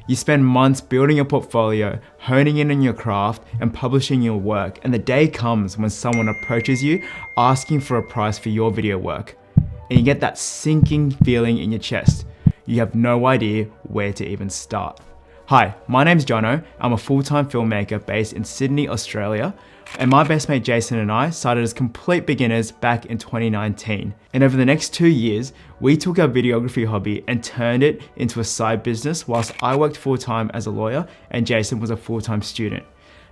You spend months building your portfolio, honing in on your craft, and publishing your work, and the day comes when someone approaches you asking for a price for your video work. And you get that sinking feeling in your chest. You have no idea where to even start. Hi, my name's Jono. I'm a full-time filmmaker based in Sydney, Australia, and my best mate Jason and I started as complete beginners back in 2019. And over the next 2 years, we took our videography hobby and turned it into a side business whilst I worked full-time as a lawyer and Jason was a full-time student.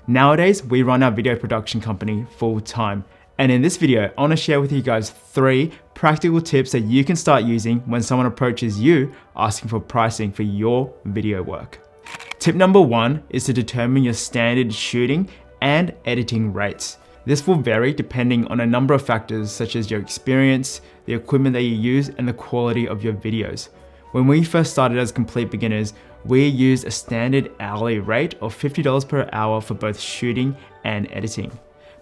Nowadays, we run our video production company full-time. And in this video, I want to share with you guys 3 practical tips that you can start using when someone approaches you asking for pricing for your video work. Tip number 1 is to determine your standard shooting and editing rates. This will vary depending on a number of factors such as your experience, the equipment that you use, and the quality of your videos. When we first started as complete beginners, we used a standard hourly rate of $50 per hour for both shooting and editing.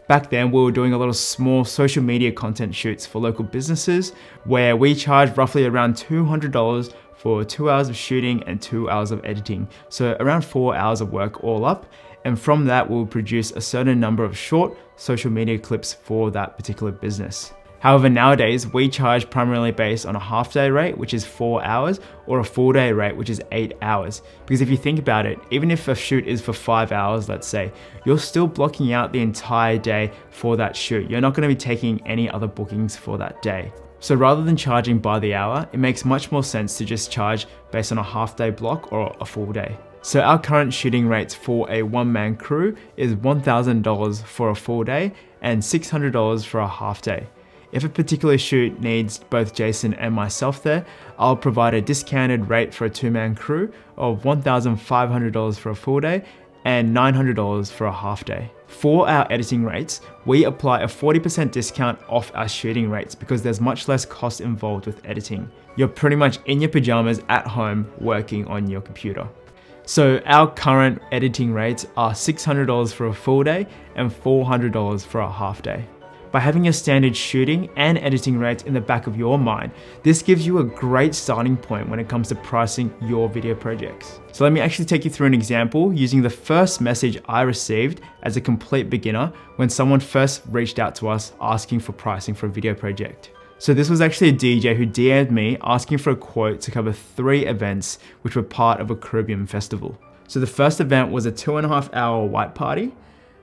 Back then, we were doing a lot of small social media content shoots for local businesses where we charged roughly around $200 for 2 hours of shooting and 2 hours of editing. So around 4 hours of work all up. And from that, we'll produce a certain number of short social media clips for that particular business. However, nowadays, we charge primarily based on a half-day rate, which is 4 hours, or a full-day rate, which is 8 hours. Because if you think about it, even if a shoot is for 5 hours, let's say, you're still blocking out the entire day for that shoot. You're not going to be taking any other bookings for that day. So rather than charging by the hour, it makes much more sense to just charge based on a half-day block or a full day. So our current shooting rates for a one-man crew is $1,000 for a full day and $600 for a half day. If a particular shoot needs both Jason and myself there, I'll provide a discounted rate for a 2-man crew of $1,500 for a full day and $900 for a half day. For our editing rates, we apply a 40% discount off our shooting rates because there's much less cost involved with editing. You're pretty much in your pajamas at home working on your computer. So our current editing rates are $600 for a full day and $400 for a half day. By having your standard shooting and editing rates in the back of your mind, this gives you a great starting point when it comes to pricing your video projects. So let me actually take you through an example using the first message I received as a complete beginner when someone first reached out to us asking for pricing for a video project. So this was actually a DJ who DM'd me asking for a quote to cover 3 events which were part of a Caribbean festival. So the first event was a 2.5-hour white party,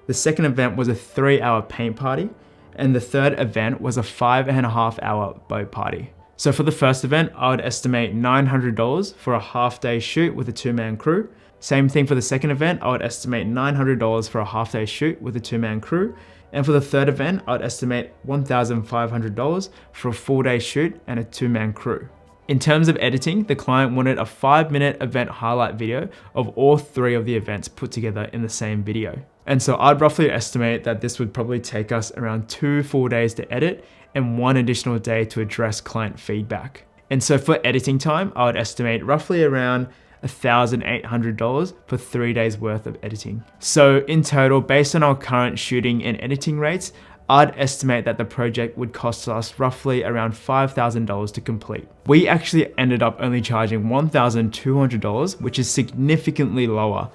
the second event was a 3-hour paint party, and the third event was a 5.5-hour boat party. So for the first event, I would estimate $900 for a half-day shoot with a 2-man crew. Same thing for the second event, I would estimate $900 for a half-day shoot with a 2-man crew. And for the third event, I'd estimate $1,500 for a full-day shoot and a 2-man crew. In terms of editing, the client wanted a 5-minute event highlight video of all 3 of the events put together in the same video. And so I'd roughly estimate that this would probably take us around 2 full days to edit and 1 additional day to address client feedback. And so for editing time, I would estimate roughly around $1,800 for 3 days worth of editing. So in total, based on our current shooting and editing rates, I'd estimate that the project would cost us roughly around $5,000 to complete. We actually ended up only charging $1,200, which is significantly lower.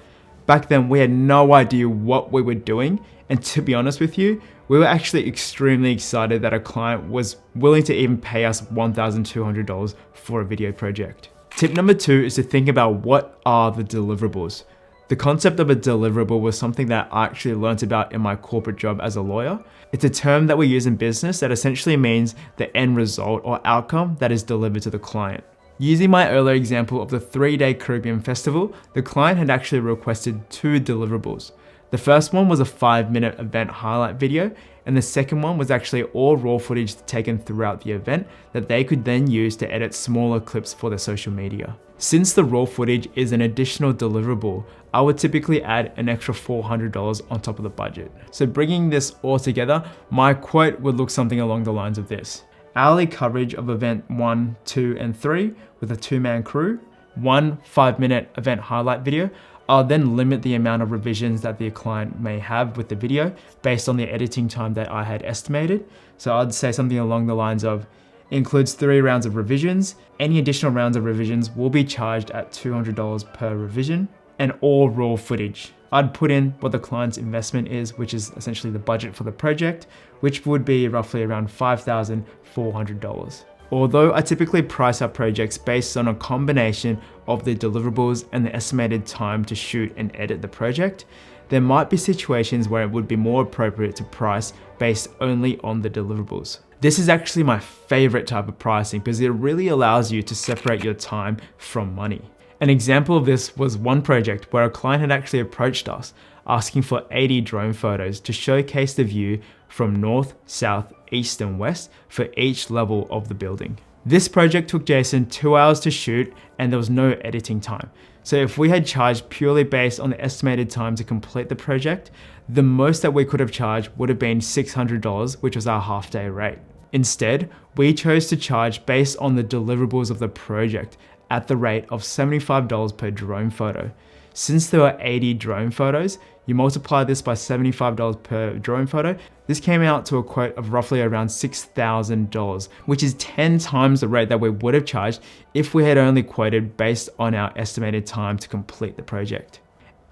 Back then, we had no idea what we were doing, and to be honest with you, we were actually extremely excited that a client was willing to even pay us $1,200 for a video project. Tip number 2 is to think about what are the deliverables. The concept of a deliverable was something that I actually learned about in my corporate job as a lawyer. It's a term that we use in business that essentially means the end result or outcome that is delivered to the client. Using my earlier example of the 3-day Caribbean festival, the client had actually requested 2 deliverables. The first one was a 5-minute event highlight video, and the second one was actually all raw footage taken throughout the event that they could then use to edit smaller clips for their social media. Since the raw footage is an additional deliverable, I would typically add an extra $400 on top of the budget. So bringing this all together, my quote would look something along the lines of this. Hourly coverage of event 1, 2, and 3 with a 2-man crew, 1 5-minute event highlight video. I'll then limit the amount of revisions that the client may have with the video based on the editing time that I had estimated. So I'd say something along the lines of, It includes 3 rounds of revisions. Any additional rounds of revisions will be charged at $200 per revision, and all raw footage. I'd put in what the client's investment is, which is essentially the budget for the project, which would be roughly around $5,400. Although I typically price our projects based on a combination of the deliverables and the estimated time to shoot and edit the project, there might be situations where it would be more appropriate to price based only on the deliverables. This is actually my favorite type of pricing because it really allows you to separate your time from money. An example of this was one project where a client had actually approached us asking for 80 drone photos to showcase the view from north, south, east, and west for each level of the building. This project took Jason 2 hours to shoot and there was no editing time. So if we had charged purely based on the estimated time to complete the project, the most that we could have charged would have been $600, which was our half-day rate. Instead, we chose to charge based on the deliverables of the project at the rate of $75 per drone photo. Since there were 80 drone photos, you multiply this by $75 per drone photo, this came out to a quote of roughly around $6,000, which is 10 times the rate that we would have charged if we had only quoted based on our estimated time to complete the project.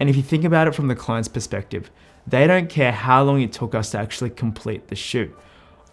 And if you think about it from the client's perspective, they don't care how long it took us to actually complete the shoot.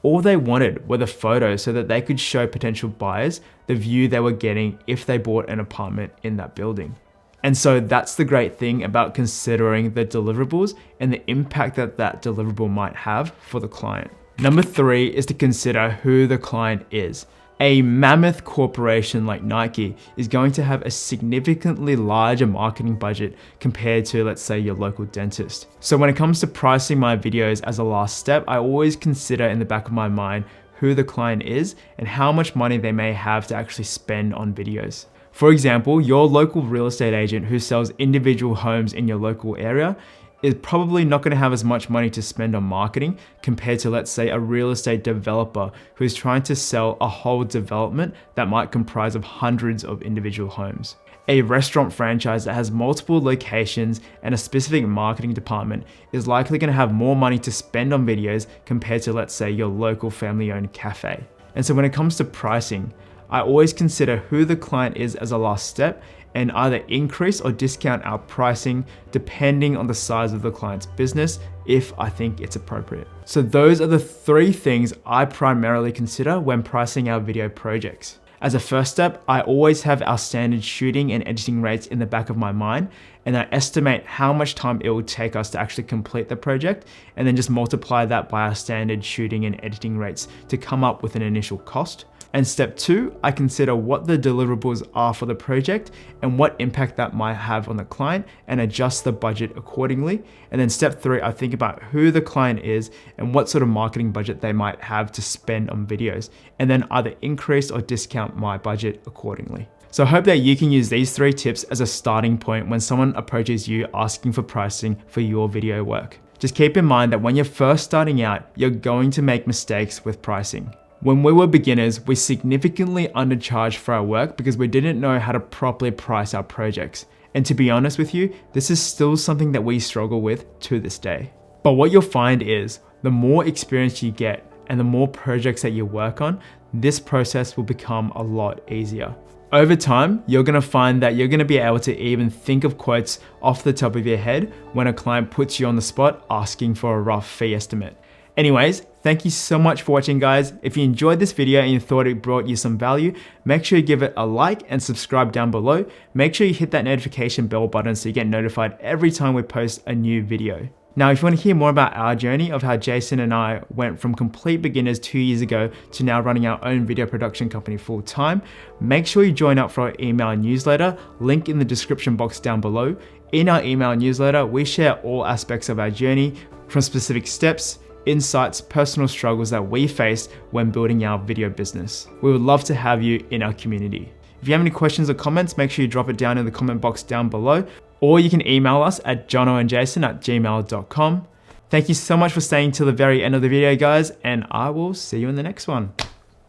All they wanted were the photos so that they could show potential buyers the view they were getting if they bought an apartment in that building. And so that's the great thing about considering the deliverables and the impact that that deliverable might have for the client. Number 3 is to consider who the client is. A mammoth corporation like Nike is going to have a significantly larger marketing budget compared to, let's say, your local dentist. So when it comes to pricing my videos as a last step, I always consider in the back of my mind who the client is and how much money they may have to actually spend on videos. For example, your local real estate agent who sells individual homes in your local area is probably not going to have as much money to spend on marketing compared to, let's say, a real estate developer who's trying to sell a whole development that might comprise of hundreds of individual homes. A restaurant franchise that has multiple locations and a specific marketing department is likely going to have more money to spend on videos compared to, let's say, your local family-owned cafe. And so when it comes to pricing, I always consider who the client is as a last step and either increase or discount our pricing depending on the size of the client's business if I think it's appropriate. So those are the 3 things I primarily consider when pricing our video projects. As a first step, I always have our standard shooting and editing rates in the back of my mind, and I estimate how much time it will take us to actually complete the project, and then just multiply that by our standard shooting and editing rates to come up with an initial cost. And step 2, I consider what the deliverables are for the project and what impact that might have on the client and adjust the budget accordingly. And then step 3, I think about who the client is and what sort of marketing budget they might have to spend on videos, and then either increase or discount my budget accordingly. So I hope that you can use these 3 tips as a starting point when someone approaches you asking for pricing for your video work. Just keep in mind that when you're first starting out, you're going to make mistakes with pricing. When we were beginners, we significantly undercharged for our work because we didn't know how to properly price our projects. And to be honest with you, this is still something that we struggle with to this day. But what you'll find is the more experience you get and the more projects that you work on, this process will become a lot easier. Over time, you're gonna find that you're gonna be able to even think of quotes off the top of your head when a client puts you on the spot asking for a rough fee estimate. Anyways, thank you so much for watching, guys. If you enjoyed this video and you thought it brought you some value, make sure you give it a like and subscribe down below. Make sure you hit that notification bell button so you get notified every time we post a new video. Now, if you want to hear more about our journey of how Jason and I went from complete beginners 2 years ago to now running our own video production company full time, make sure you join up for our email newsletter, link in the description box down below. In our email newsletter, we share all aspects of our journey, from specific steps, insights, personal struggles that we faced when building our video business. We would love to have you in our community. If you have any questions or comments, make sure you drop it down in the comment box down below, or you can email us at jonoandjason@gmail.com. Thank you so much for staying till the very end of the video, guys, and I will see you in the next one.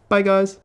Bye, guys.